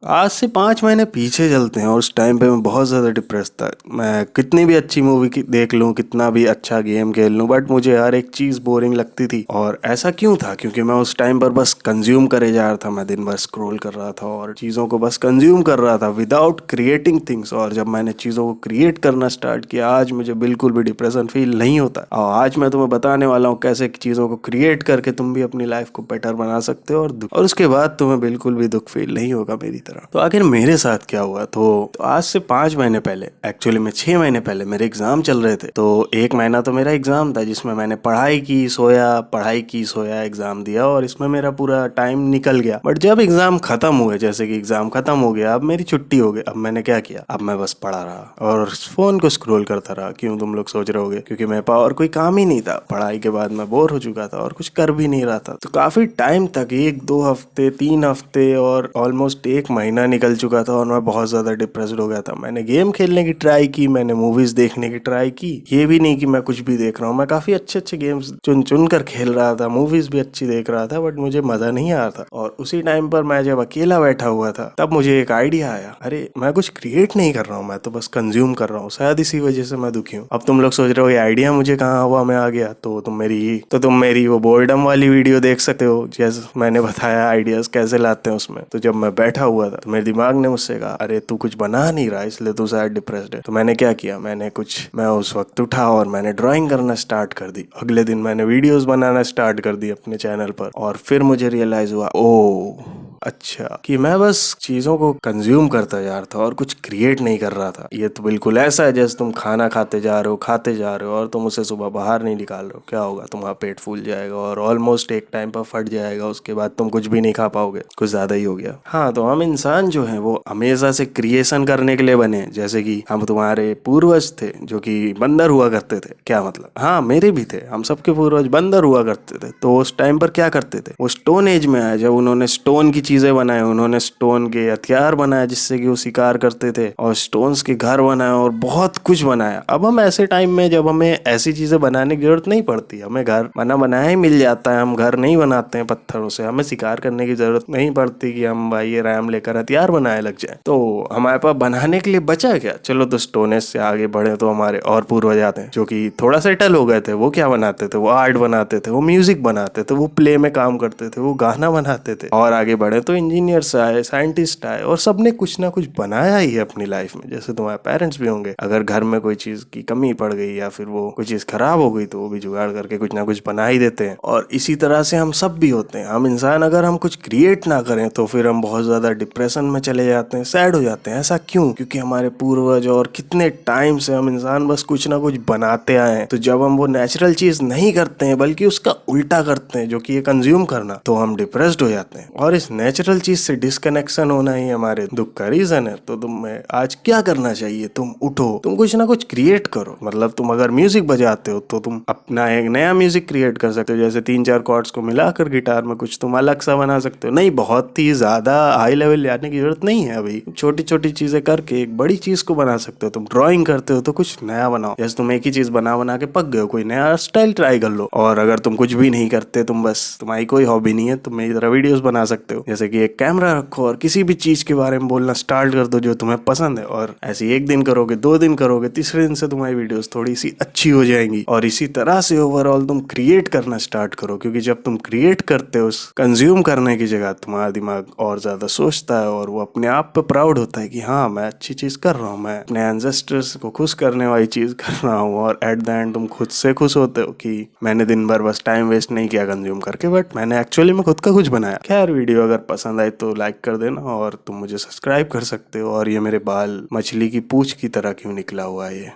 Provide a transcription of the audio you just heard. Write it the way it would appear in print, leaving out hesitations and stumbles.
आज से 5 महीने पीछे चलते हैं और उस टाइम पे मैं बहुत ज़्यादा डिप्रेस था। मैं कितनी भी अच्छी मूवी देख लूँ, कितना भी अच्छा गेम खेल लूँ, बट मुझे हर एक चीज़ बोरिंग लगती थी। और ऐसा क्यों था? क्योंकि मैं उस टाइम पर बस कंज्यूम करे जा रहा था। मैं दिन भर स्क्रॉल कर रहा था और चीज़ों को बस कंज्यूम कर रहा था विदाउट क्रिएटिंग थिंग्स। और जब मैंने चीज़ों को क्रिएट करना स्टार्ट किया, आज मुझे बिल्कुल भी डिप्रेशन फील नहीं होता। और आज मैं तुम्हें बताने वाला हूँ कैसे चीज़ों को क्रिएट करके तुम भी अपनी लाइफ को बेटर बना सकते हो और उसके बाद तुम्हें बिल्कुल भी दुख फील नहीं होगा मेरी तरह। तो आखिर मेरे साथ क्या हुआ? तो आज से 5 महीने पहले, एक्चुअली में 6 महीने पहले मेरे एग्जाम चल रहे थे। तो एक महीना तो मेरा एग्जाम था जिसमें मैंने पढ़ाई की सोया एग्जाम दिया और इसमें मेरा पूरा टाइम निकल गया। बट जब एग्जाम खत्म हुए, जैसे कि एग्जाम खत्म हो गया, अब मेरी छुट्टी हो गई। अब मैंने क्या किया? अब मैं बस पढ़ा रहा और फोन को स्क्रॉल करता रहा। क्यों, तुम लोग सोच रहे होगे? क्योंकि मेरे पास और कोई काम ही नहीं था। पढ़ाई के बाद मैं बोर हो चुका था और कुछ कर भी नहीं रहा था। तो काफी टाइम तक, 1-2 हफ्ते, 3 हफ्ते और ऑलमोस्ट एक महीना निकल चुका था और मैं बहुत ज्यादा डिप्रेस्ड हो गया था। मैंने गेम खेलने की ट्राई की, मैंने मूवीज देखने की ट्राई की। ये भी नहीं कि मैं कुछ भी देख रहा हूँ, मैं काफी अच्छे अच्छे गेम्स चुन चुन कर खेल रहा था, मूवीज भी अच्छी देख रहा था, बट मुझे मजा नहीं आ रहा था। और उसी टाइम पर मैं जब अकेला बैठा हुआ था, तब मुझे एक आइडिया आया। अरे, मैं कुछ क्रिएट नहीं कर रहा हूँ, मैं तो बस कंज्यूम कर रहा हूँ। शायद इसी वजह से मैं दुखी हूँ। अब तुम लोग सोच रहे हो ये आइडिया मुझे कहाँ हवा में आ गया? तो तुम मेरी वो बोर्डम वाली वीडियो देख सकते हो, जैसे मैंने बताया आइडियाज कैसे लाते हैं उसमें। तो जब मैं बैठा हुआ था तो मेरे दिमाग ने मुझसे कहा, अरे तू कुछ बना नहीं रहा, इसलिए तू शायद डिप्रेस्ड है। तो मैंने क्या किया? मैं उस वक्त उठा और मैंने ड्राइंग करना स्टार्ट कर दी। अगले दिन मैंने वीडियोस बनाना स्टार्ट कर दी अपने चैनल पर। और फिर मुझे रियलाइज हुआ, ओ अच्छा, कि मैं बस चीजों को कंज्यूम करता जा रहा था और कुछ क्रिएट नहीं कर रहा था। ये तो बिल्कुल ऐसा है जैसे तुम खाना खाते जा रहे हो और तुम उसे सुबह बाहर नहीं निकाल रहे हो। क्या होगा? तुम्हारा पेट फूल जाएगा और ऑलमोस्ट एक टाइम पर फट जाएगा। उसके बाद तुम कुछ भी नहीं खा पाओगे, कुछ ज्यादा ही हो गया। हाँ, तो हम इंसान जो है वो हमेशा से क्रिएशन करने के लिए बने। जैसे कि हम तुम्हारे पूर्वज थे जो कि बंदर हुआ करते थे। क्या मतलब? हाँ, मेरे भी थे। हम सबके पूर्वज बंदर हुआ करते थे। तो उस टाइम पर क्या करते थे? वो स्टोन एज में आए, जब उन्होंने स्टोन की चीजें बनाए, उन्होंने स्टोन के हथियार बनाए जिससे कि वो शिकार करते थे, और स्टोन्स के घर बनाए और बहुत कुछ बनाया। अब हम ऐसे टाइम में जब हमें ऐसी चीजें बनाने की जरूरत नहीं पड़ती, हमें घर बना बनाया ही मिल जाता है। हम घर नहीं बनाते हैं पत्थरों से, हमें शिकार करने की जरूरत नहीं पड़ती कि हम भाई ये रैम लेकर हथियार बनाए लग जाए। तो हमारे पास बनाने के लिए बचा क्या? चलो, तो स्टोन एज से आगे बढ़े तो हमारे और पूर्वज आते हैं जो कि थोड़ा सेटल हो गए थे। वो क्या बनाते थे? वो आर्ट बनाते थे, वो म्यूजिक बनाते थे, वो प्ले में काम करते थे, वो गाना बनाते थे। और आगे बढ़े तो इंजीनियर्स आए, साइंटिस्ट आए, और सबने कुछ ना कुछ बनाया ही है अपनी लाइफ में। जैसे तुम्हारे पेरेंट्स भी होंगे, अगर घर में कोई चीज की कमी पड़ गई या फिर वो कोई चीज खराब हो गई तो वो भी जुगाड़ करके कुछ ना कुछ बना ही देते हैं। और इसी तरह से हम सब भी होते हैं। हम इंसान अगर हम कुछ क्रिएट ना करें तो फिर हम बहुत ज्यादा डिप्रेशन में चले जाते हैं, सैड हो जाते हैं। ऐसा क्यों? क्योंकि हमारे पूर्वज और कितने टाइम से हम इंसान बस कुछ ना कुछ बनाते आए हैं। तो जब हम वो नेचुरल चीज नहीं करते हैं बल्कि उसका उल्टा करते हैं, जो कि ये कंज्यूम करना, तो हम डिप्रेस्ड हो जाते हैं। और इस नेचुरल चीज से डिस्कनेक्शन होना ही हमारे दुख का रीजन है। तो तुम्हें आज क्या करना चाहिए? तुम उठो, तुम कुछ ना कुछ क्रिएट करो। मतलब तुम अगर म्यूजिक बजाते हो तो तुम अपना एक नया म्यूजिक क्रिएट कर सकते हो। जैसे 3-4 कॉर्ड्स को मिलाकर गिटार में कुछ तुम अलग सा बना सकते हो। नहीं, बहुत ही ज्यादा हाई लेवल जाने की जरूरत नहीं है। अभी छोटी छोटी चीजें करके एक बड़ी चीज को बना सकते हो। तुम ड्राइंग करते हो तो कुछ नया बनाओ। जैसे तुम एक ही चीज बना बना के पक गए हो, कोई नया स्टाइल ट्राई कर लो। और अगर तुम कुछ भी नहीं करते, तुम्हारी कोई हॉबी नहीं है, तुम मेरी तरह वीडियोस बना सकते हो। जैसे कि एक कैमरा रखो और किसी भी चीज के बारे में बोलना स्टार्ट कर दो जो तुम्हें पसंद है। और ऐसे 1 दिन करोगे, 2 दिन करोगे, तीसरे दिन से तुम्हारी वीडियोस थोड़ी सी अच्छी हो जाएंगी। और इसी तरह से ओवरऑल तुम क्रिएट करना स्टार्ट करो। क्योंकि जब तुम क्रिएट करते हो, कंज्यूम करने की जगह तुम्हारा दिमाग और ज्यादा सोचता है और वो अपने आप पे प्राउड होता है कि हाँ, मैं अच्छी चीज कर रहा हूँ, मैं अपने एंसेस्टर्स को खुश करने वाली चीज कर रहा हूँ। और एट द एंड तुम खुद से खुश होते हो कि मैंने दिन भर बस टाइम वेस्ट नहीं किया कंज्यूम करके, बट मैंने एक्चुअली में खुद का कुछ बनाया। खैर, वीडियो अगर पसंद आए तो लाइक कर देना और तुम मुझे सब्सक्राइब कर सकते हो। और ये मेरे बाल मछली की पूंछ की तरह क्यों निकला हुआ है ये?